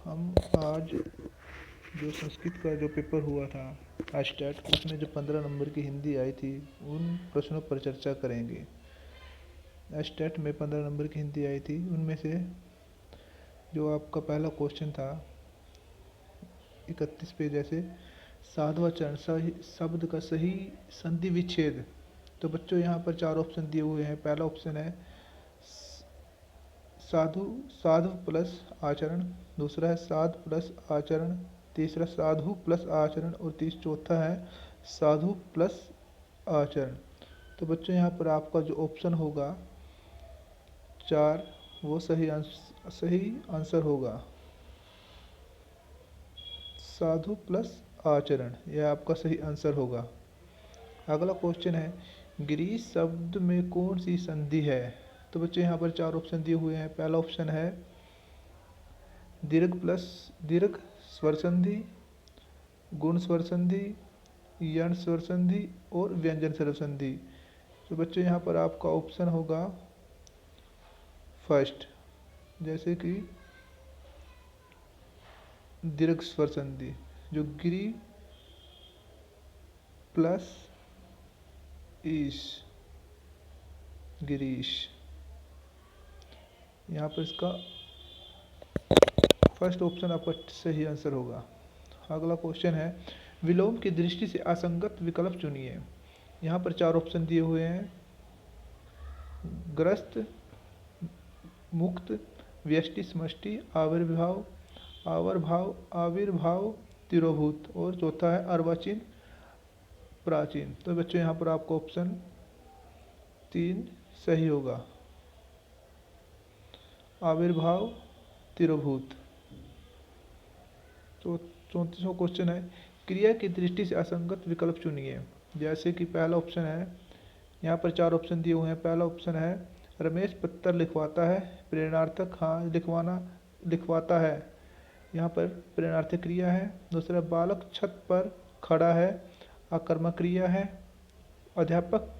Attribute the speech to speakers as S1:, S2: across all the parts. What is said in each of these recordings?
S1: हम आज जो संस्कृत का जो पेपर हुआ था एस्टेट, उसमें जो 15 नंबर की हिंदी आई थी उन प्रश्नों पर चर्चा करेंगे। एस्टेट में 15 नंबर की हिंदी आई थी, उनमें से जो आपका पहला क्वेश्चन था 31 पेज ऐसे, साधवाचरण सही शब्द का सही संधि विच्छेद। तो बच्चों यहाँ पर 4 ऑप्शन दिए हुए हैं। पहला ऑप्शन है साधु साधु प्लस आचरण, दूसरा है साध प्लस आचरण, तीसरा साधु प्लस आचरण और चौथा है साधु प्लस आचरण। तो बच्चों यहाँ पर आपका जो ऑप्शन होगा 4, वो सही आंसर होगा। साधु प्लस आचरण, यह आपका सही आंसर होगा। अगला क्वेश्चन है गिरीश शब्द में कौन सी संधि है। तो बच्चों यहाँ पर 4 ऑप्शन दिए हुए हैं। पहला ऑप्शन है दीर्घ प्लस दीर्घ स्वर संधि, गुण स्वर संधि, यण स्वर संधि और व्यंजन स्वर संधि। तो बच्चों यहाँ पर आपका ऑप्शन होगा फर्स्ट, जैसे कि दीर्घ स्वर संधि, जो गिरी प्लस ईश, गिरीश। यहाँ पर इसका फर्स्ट ऑप्शन आपका सही आंसर होगा। अगला क्वेश्चन है विलोम की दृष्टि से असंगत विकल्प चुनिए। यहाँ पर 4 ऑप्शन दिए हुए हैं, ग्रस्त, मुक्त, व्यष्टि समष्टि, आविर्भाव आवर्भाव आविर्भाव तिरोभूत और चौथा है अर्वाचीन प्राचीन। तो बच्चों यहाँ पर आपको ऑप्शन 3 सही होगा, आविर्भाव तिरोभूत। तो 34वां क्वेश्चन है क्रिया की दृष्टि से असंगत विकल्प चुनिए। जैसे कि पहला ऑप्शन है, यहाँ पर 4 ऑप्शन दिए हुए हैं। पहला ऑप्शन है रमेश पत्थर लिखवाता है, प्रेरणार्थक हाँ लिखवाता है, यहाँ पर प्रेरणार्थक क्रिया है। दूसरा बालक छत पर खड़ा है, आकर्मक क्रिया है। अध्यापक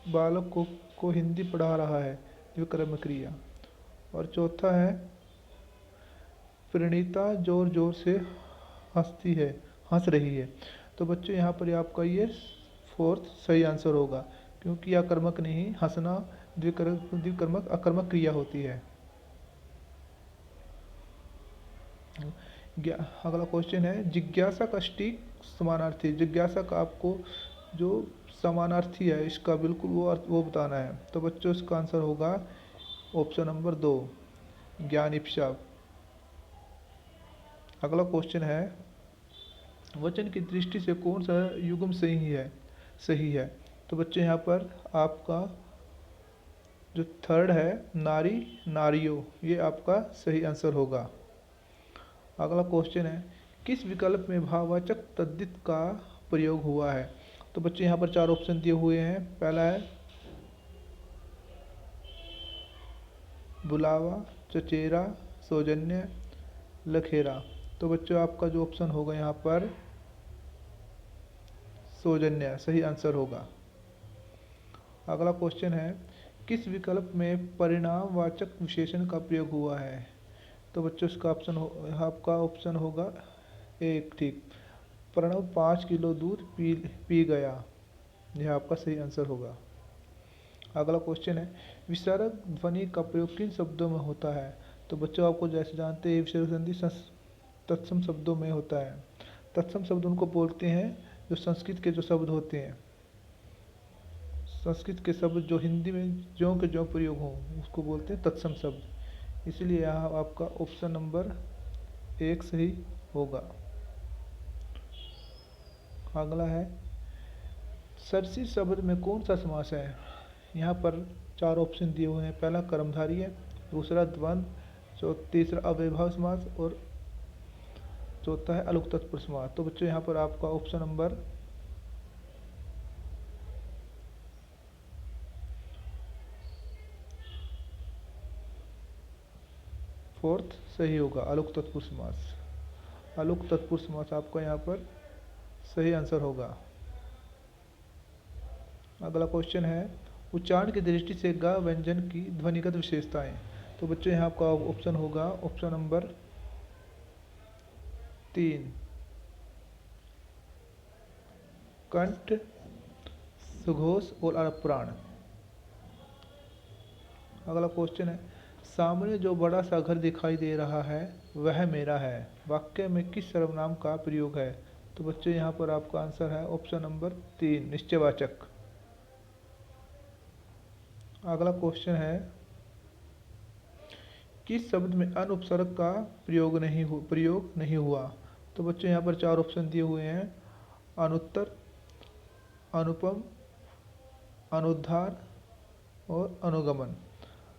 S1: बालक को हिंदी पढ़ा रहा है, विकर्मक क्रिया। और चौथा है प्रणीता जोर जोर से हंस रही है। तो बच्चों यहाँ पर आपका ये फोर्थ सही आंसर होगा, क्योंकि आकर्मक नहीं, हंसना द्विकर्मक आकर्मक क्रिया होती है। अगला क्वेश्चन है जिज्ञासा का सटीक समानार्थी। जिज्ञासा का आपको जो समानार्थी है इसका बिल्कुल वो बताना है। तो बच्चों इसका आंसर होगा ऑप्शन नंबर 2, ज्ञान इप्सा। अगला क्वेश्चन है वचन की दृष्टि से कौन सा युग्म सही है। तो बच्चे यहाँ पर आपका जो थर्ड है नारी नारियों, ये आपका सही आंसर होगा। अगला क्वेश्चन है किस विकल्प में भाववाचक तद्धित का प्रयोग हुआ है। तो बच्चे यहाँ पर 4 ऑप्शन दिए हुए हैं। पहला है बुलावा, चचेरा, सौजन्य, लखेरा। तो बच्चों आपका जो ऑप्शन होगा यहाँ पर सौजन्य सही आंसर होगा। अगला क्वेश्चन है किस विकल्प में परिणामवाचक विशेषण का प्रयोग हुआ है। तो बच्चों इसका आपका ऑप्शन होगा 1 ठीक, प्रणव 5 किलो दूध पी गया, यह आपका सही आंसर होगा। अगला क्वेश्चन है विसर्ग ध्वनि का प्रयोग किन शब्दों में होता है। तो बच्चों आपको जैसे जानते हैं विसर्ग संधि तत्सम शब्दों में होता है। तत्सम शब्द उनको बोलते हैं जो संस्कृत के जो शब्द होते हैं, संस्कृत के शब्द जो हिंदी में ज्यों के ज्यों प्रयोग हों उसको बोलते हैं तत्सम शब्द। इसलिए यहाँ आपका ऑप्शन नंबर 1 सही होगा। अगला है सरसी शब्द में कौन सा समास है। यहाँ पर 4 ऑप्शन दिए हुए हैं। पहला कर्मधारी है, दूसरा द्वंद्व, तीसरा अव्ययभाव समास और चौथा है अलुक तत्पुरुष समास। तो बच्चों यहाँ पर आपका ऑप्शन नंबर 4 सही होगा, अलुक तत्पुरुष समास। अलुक तत्पुरुष समास आपका यहाँ पर सही आंसर होगा। अगला क्वेश्चन है उच्चारण की दृष्टि से ग व्यंजन की ध्वनिगत विशेषताएं। तो बच्चों यहाँ आपका ऑप्शन होगा ऑप्शन नंबर 3 कंठ, सुघोष और अप्राण। अगला क्वेश्चन है, सामने जो बड़ा सा घर दिखाई दे रहा है वह मेरा है, वाक्य में किस सर्वनाम का प्रयोग है? तो बच्चों यहाँ पर आपका आंसर है ऑप्शन नंबर 3, निश्चयवाचक। अगला क्वेश्चन है, किस शब्द में अन उपसर्ग का प्रयोग नहीं हुआ? तो बच्चों यहाँ पर 4 ऑप्शन दिए हुए हैं, अनुत्तर, अनुपम, अनुद्धार और अनुगमन।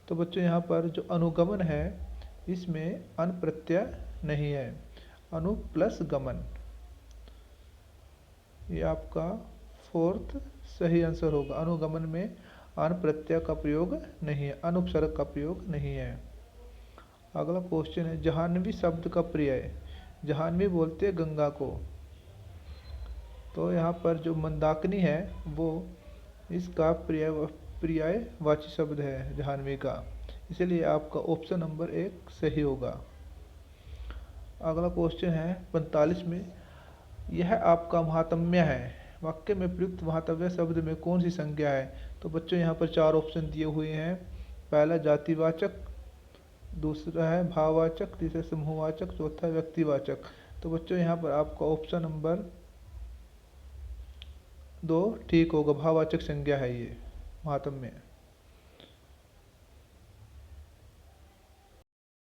S1: तो बच्चों यहाँ पर जो अनुगमन है इसमें अन प्रत्यय नहीं है, अनु प्लस गमन, ये आपका 4th सही आंसर होगा। अनुगमन में अन प्रत्यय का प्रयोग नहीं है, अन उपसर्ग का प्रयोग नहीं है। अगला क्वेश्चन है, जाह्नवी शब्द का पर्याय, जाह्नवी बोलते हैं गंगा को, तो यहाँ पर जो मंदाकिनी है वो इसका पर्यायवाची शब्द है जाह्नवी का, इसलिए आपका ऑप्शन नंबर 1 सही होगा। अगला क्वेश्चन है 45 में, यह आपका महात्म्य है, वाक्य में प्रयुक्त महात्म्य शब्द में कौन सी संज्ञा है? तो बच्चों यहाँ पर 4 ऑप्शन दिए हुए हैं, पहला जातिवाचक, दूसरा है भाववाचक, तीसरा समूहवाचक, चौथा व्यक्तिवाचक। तो बच्चों यहाँ पर आपका ऑप्शन नंबर 2 ठीक होगा, भाववाचक संज्ञा है ये महात्म्य।